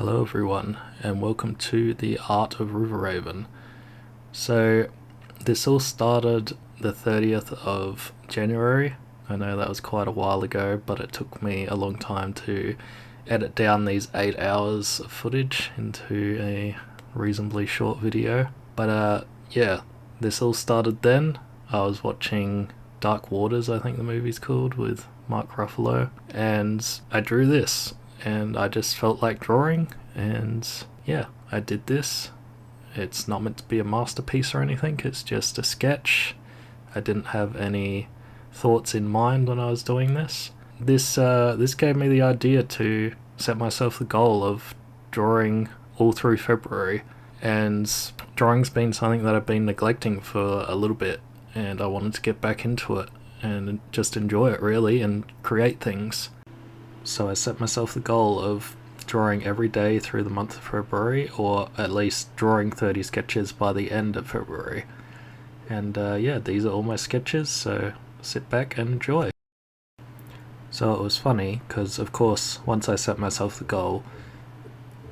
Hello everyone, and welcome to The Art of Riverraven. So, this all started the 30th of January. I know that was quite a while ago, but it took me a long time to edit down these 8 hours of footage into a reasonably short video. But yeah, this all started then. I was watching Dark Waters, I think the movie's called, with Mark Ruffalo, and I drew this, and I just felt like drawing, and yeah, I did this. It's not meant to be a masterpiece or anything, it's just a sketch. I didn't have any thoughts in mind when I was doing this. This gave me the idea to set myself the goal of drawing all through February, and drawing's been something that I've been neglecting for a little bit, and I wanted to get back into it and just enjoy it really and create things. So I set myself the goal of drawing every day through the month of February, or at least drawing 30 sketches by the end of February. And yeah, these are all my sketches, so sit back and enjoy. So it was funny, because of course, once I set myself the goal,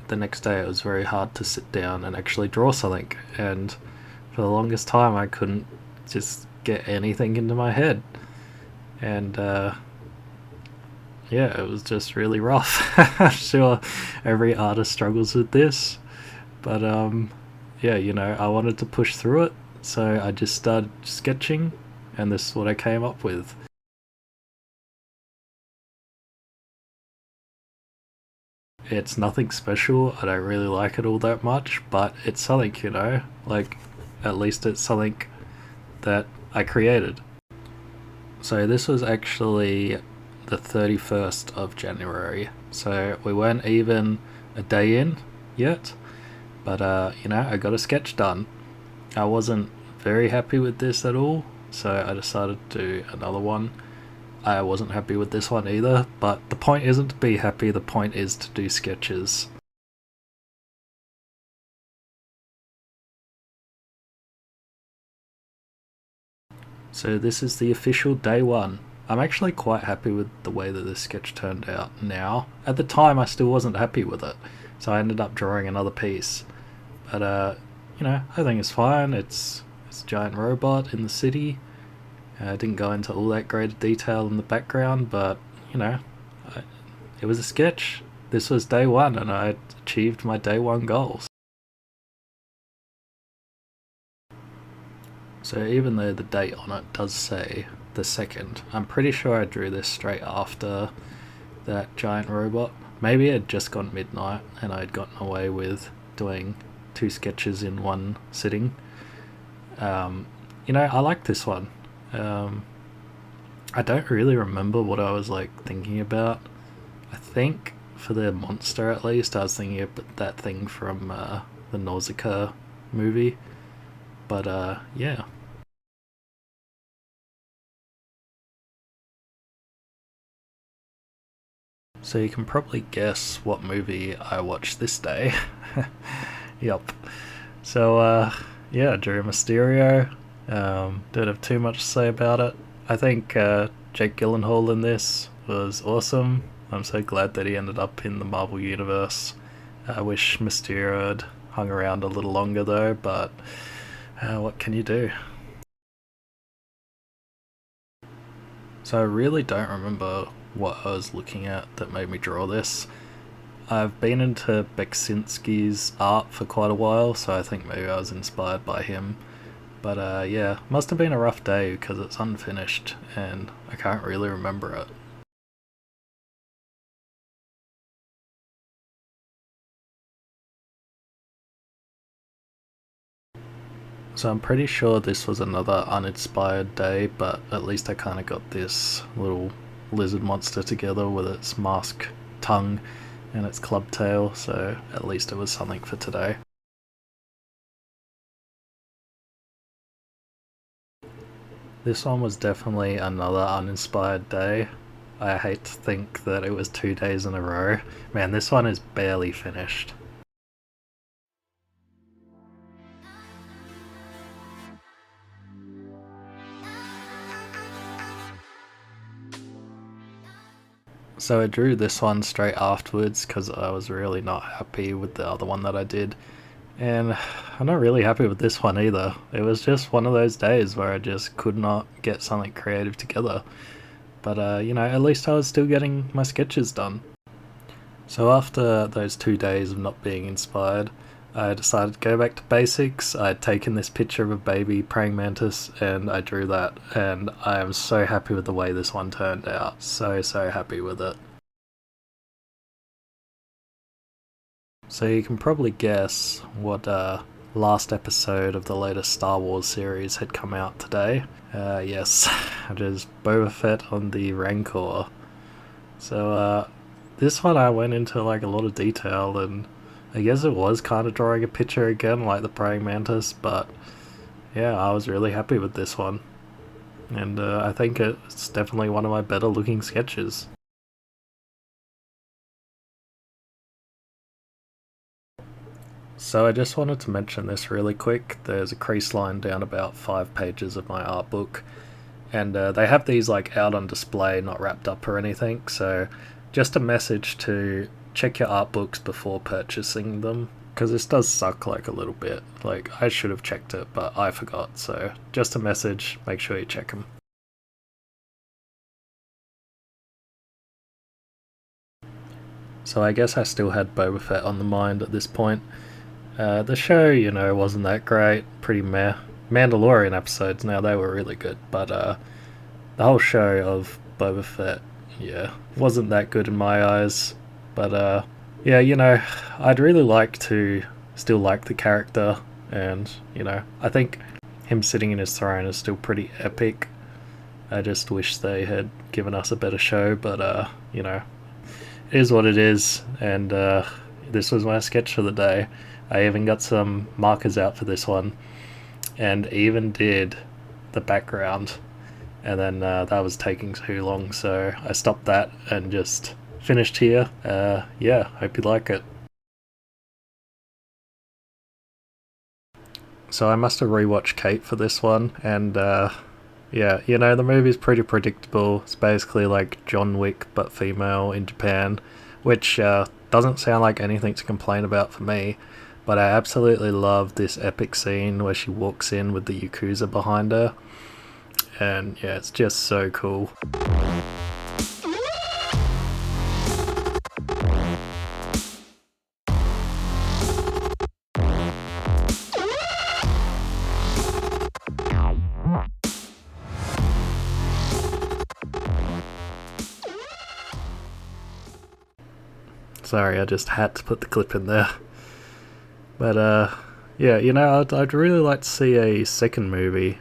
the next day it was very hard to sit down and actually draw something, and for the longest time I couldn't just get anything into my head. And yeah, it was just really rough. I'm sure every artist struggles with this, but yeah, I wanted to push through it, so I just started sketching, and this is what I came up with. It's nothing special, I don't really like it all that much, but it's something, like, at least it's something that I created. So this was actually the 31st of January, so we weren't even a day in yet, but I got a sketch done. I wasn't very happy with this at all, so I decided to do another one. I wasn't happy with this one either, but the point isn't to be happy, the point is to do sketches. So this is the official day one. I'm actually quite happy with the way that this sketch turned out now. At the time I still wasn't happy with it, so I ended up drawing another piece. But I think it's fine. It's a giant robot in the city. I didn't go into all that great detail in the background, but I, it was a sketch. This was day one, and I achieved my day one goals. So even though the date on it does say the 2nd, I'm pretty sure I drew this straight after that giant robot. Maybe it had just gone midnight and I'd gotten away with doing 2 sketches in one sitting. I like this one. I don't really remember what I was thinking about. I think for the monster, at least, I was thinking about that thing from the Nausicaa movie. But yeah. So you can probably guess what movie I watched this day. Yup. So yeah, Drew Mysterio. Don't have too much to say about it. I think Jake Gyllenhaal in this was awesome. I'm so glad that he ended up in the Marvel Universe. I wish Mysterio had hung around a little longer though, but what can you do? So I really don't remember what I was looking at that made me draw this. I've been into Beksinski's art for quite a while, so I think maybe I was inspired by him. But yeah, must have been a rough day because it's unfinished and I can't really remember it. So I'm pretty sure this was another uninspired day, but at least I kind of got this little lizard monster together with its mask tongue and its club tail, so at least it was something for today. This one was definitely another uninspired day. I hate to think that it was 2 days in a row. Man, this one is barely finished. So I drew this one straight afterwards because I was really not happy with the other one that I did. And I'm not really happy with this one either. It was just one of those days where I just could not get something creative together. But, at least I was still getting my sketches done. So after those 2 days of not being inspired, I decided to go back to basics. I'd taken this picture of a baby praying mantis and I drew that, and I am so happy with the way this one turned out. So happy with it. So you can probably guess what last episode of the latest Star Wars series had come out today. Yes, it is Boba Fett on the Rancor. So this one I went into like a lot of detail, and I guess it was kind of drawing a picture again like the praying mantis, but yeah, I was really happy with this one. And I think it's definitely one of my better looking sketches. So I just wanted to mention this really quick. There's a crease line down about 5 pages of my art book, and they have these like out on display, not wrapped up or anything, so just a message to check your art books before purchasing them, because this does suck like a little bit. Like, I should have checked it, but I forgot, so just a message, make sure you check them. So I guess I still had Boba Fett on the mind at this point. The show, wasn't that great, pretty meh. Mandalorian episodes, now they were really good, but the whole show of Boba Fett, yeah, wasn't that good in my eyes. But yeah, I'd really like to still like the character, and, I think him sitting in his throne is still pretty epic. I just wish they had given us a better show, but, it is what it is, and this was my sketch for the day. I even got some markers out for this one, and even did the background, and then that was taking too long, so I stopped that and just finished here. Yeah, hope you like it. So I must have rewatched Kate for this one, and yeah, the movie's pretty predictable. It's basically like John Wick but female in Japan, which doesn't sound like anything to complain about for me. But I absolutely love this epic scene where she walks in with the Yakuza behind her. And yeah, it's just so cool. Sorry, I just had to put the clip in there. But yeah, I'd really like to see a second movie.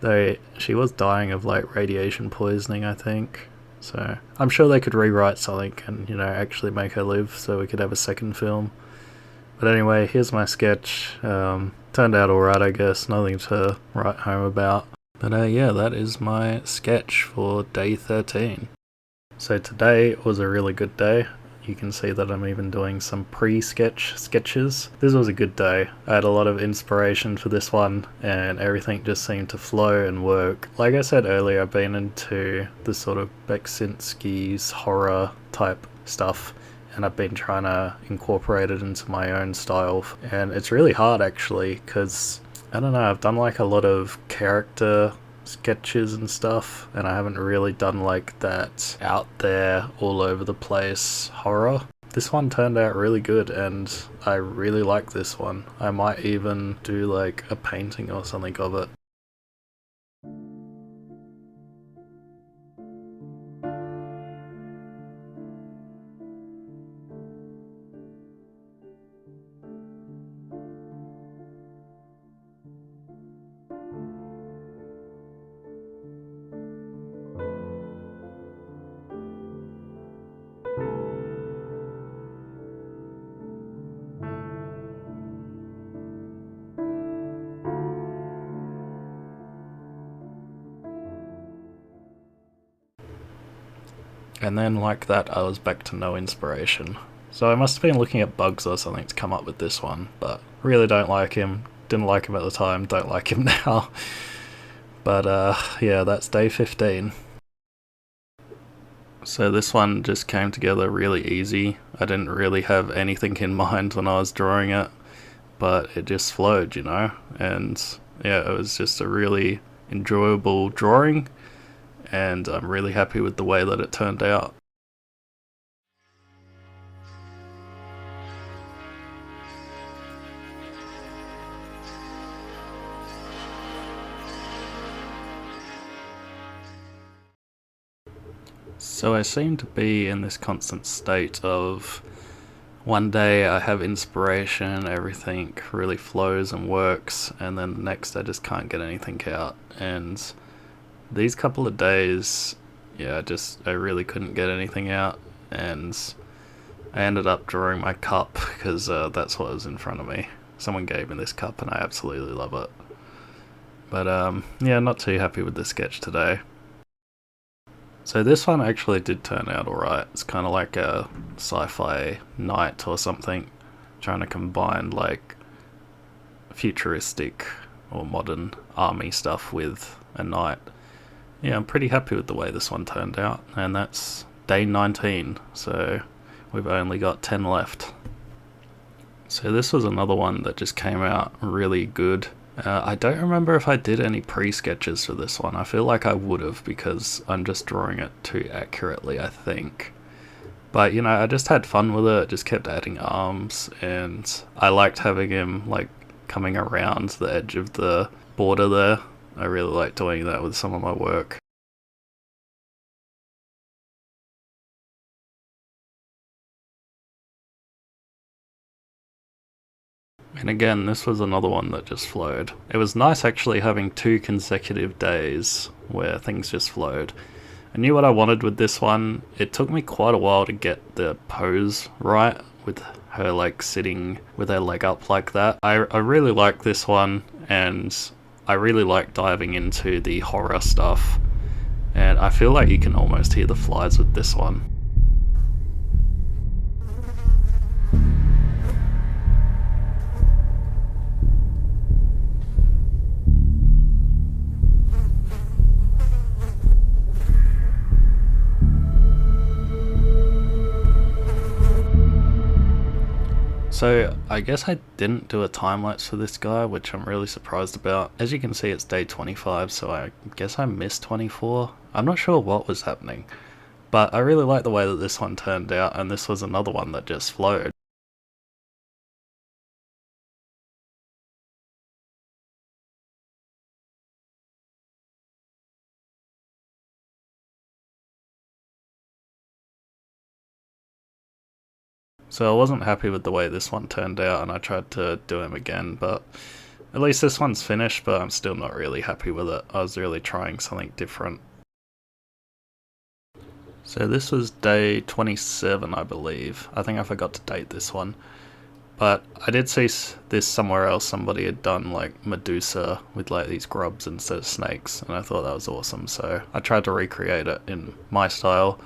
Though she was dying of like radiation poisoning, I think. So I'm sure they could rewrite something and, actually make her live so we could have a second film. But anyway, here's my sketch. Turned out alright, I guess. Nothing to write home about. But yeah, that is my sketch for day 13. So today was a really good day. You can see that I'm even doing some sketches. This was a good day. I had a lot of inspiration for this one, and everything just seemed to flow and work. Like I said earlier, I've been into the sort of Beksinski's horror type stuff, and I've been trying to incorporate it into my own style. And it's really hard actually, because I don't know, I've done like a lot of character sketches and stuff, and I haven't really done like that out there all over the place horror. This one turned out really good, and I really like this one. I might even do like a painting or something of it. And then like that, I was back to no inspiration. So I must have been looking at bugs or something to come up with this one, but really don't like him. Didn't like him at the time, don't like him now. But yeah, that's day 15. So this one just came together really easy. I didn't really have anything in mind when I was drawing it, but it just flowed, you know? And yeah, it was just a really enjoyable drawing, and I'm really happy with the way that it turned out. So I seem to be in this constant state of one day I have inspiration, everything really flows and works, and then the next I just can't get anything out. And these couple of days, yeah, I really couldn't get anything out, and I ended up drawing my cup because that's what was in front of me. Someone gave me this cup and I absolutely love it. But yeah, not too happy with the sketch today. So this one actually did turn out alright. It's kind of like a sci-fi knight or something, trying to combine like futuristic or modern army stuff with a knight. Yeah, I'm pretty happy with the way this one turned out, and that's day 19, so we've only got 10 left. So this was another one that just came out really good. I don't remember if I did any pre-sketches for this one. I feel like I would have, because I'm just drawing it too accurately, I think. But, you know, I just had fun with it, just kept adding arms, and I liked having him, like, coming around the edge of the border there. I really like doing that with some of my work. And again, this was another one that just flowed. It was nice actually having 2 consecutive days where things just flowed. I knew what I wanted with this one. It took me quite a while to get the pose right, with her like sitting with her leg up like that. I really like this one, and I really like diving into the horror stuff. And I feel like you can almost hear the flies with this one. So I guess I didn't do a time-lapse for this guy, which I'm really surprised about. As you can see, it's day 25, so I guess I missed 24. I'm not sure what was happening, but I really like the way that this one turned out, and this was another one that just flowed. So I wasn't happy with the way this one turned out, and I tried to do him again, but at least this one's finished, but I'm still not really happy with it. I was really trying something different. So this was day 27, I believe. I think I forgot to date this one. But I did see this somewhere else. Somebody had done like Medusa with like these grubs instead of snakes, and I thought that was awesome, so I tried to recreate it in my style.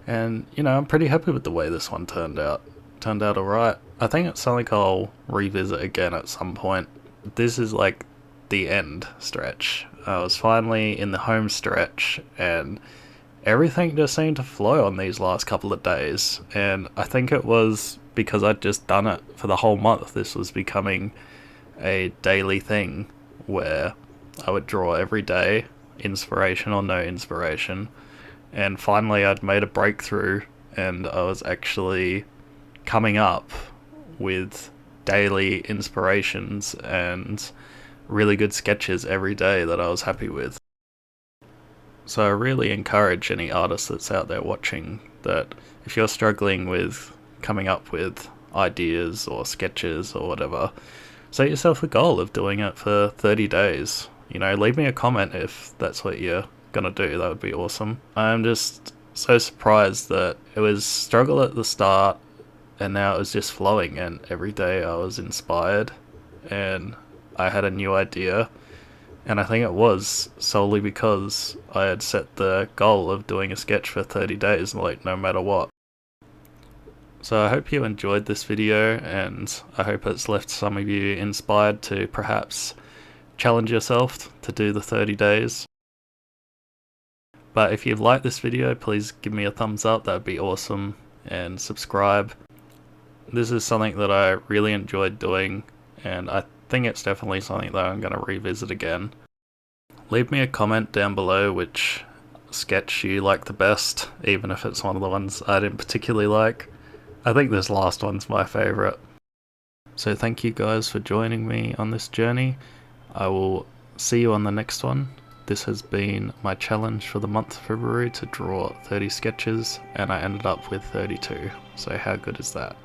And, you know, I'm pretty happy with the way this one turned out. Turned out alright. I think it's something I'll revisit again at some point. This is like the end stretch. I was finally in the home stretch, and everything just seemed to flow on these last couple of days. And I think it was because I'd just done it for the whole month. This was becoming a daily thing where I would draw every day, inspiration or no inspiration. And finally I'd made a breakthrough, and I was actually coming up with daily inspirations and really good sketches every day that I was happy with. So I really encourage any artist that's out there watching that if you're struggling with coming up with ideas or sketches or whatever, set yourself a goal of doing it for 30 days. You know, leave me a comment if that's what you're gonna do. That would be awesome. I'm just so surprised that it was struggle at the start, and now it was just flowing, and every day I was inspired and I had a new idea. And I think it was solely because I had set the goal of doing a sketch for 30 days, like no matter what. So I hope you enjoyed this video, and I hope it's left some of you inspired to perhaps challenge yourself to do the 30 days. But if you like this video, please give me a thumbs up, that would be awesome, and subscribe. This is something that I really enjoyed doing, and I think it's definitely something that I'm going to revisit again. Leave me a comment down below which sketch you like the best, even if it's one of the ones I didn't particularly like. I think this last one's my favourite. So thank you guys for joining me on this journey. I will see you on the next one. This has been my challenge for the month of February to draw 30 sketches, and I ended up with 32. So how good is that?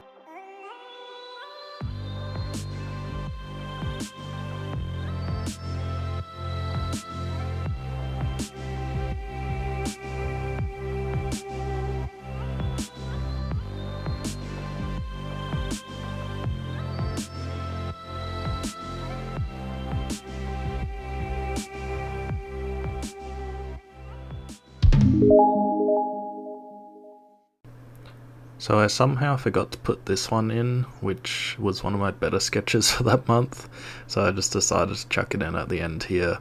So I somehow forgot to put this one in, which was one of my better sketches for that month, so I just decided to chuck it in at the end here,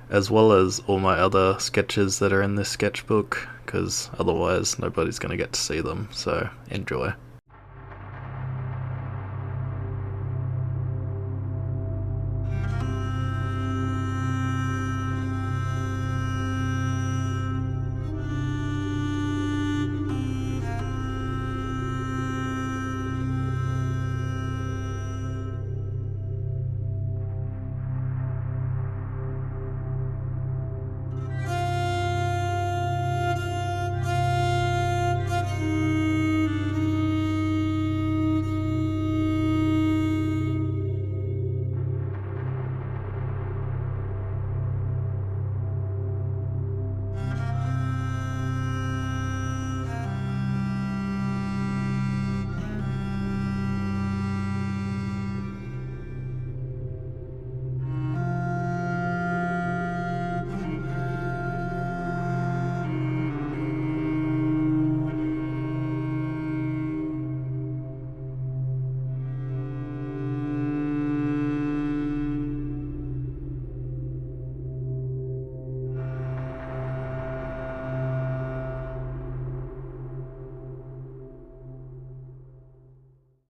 as well as all my other sketches that are in this sketchbook, because otherwise nobody's going to get to see them, so enjoy.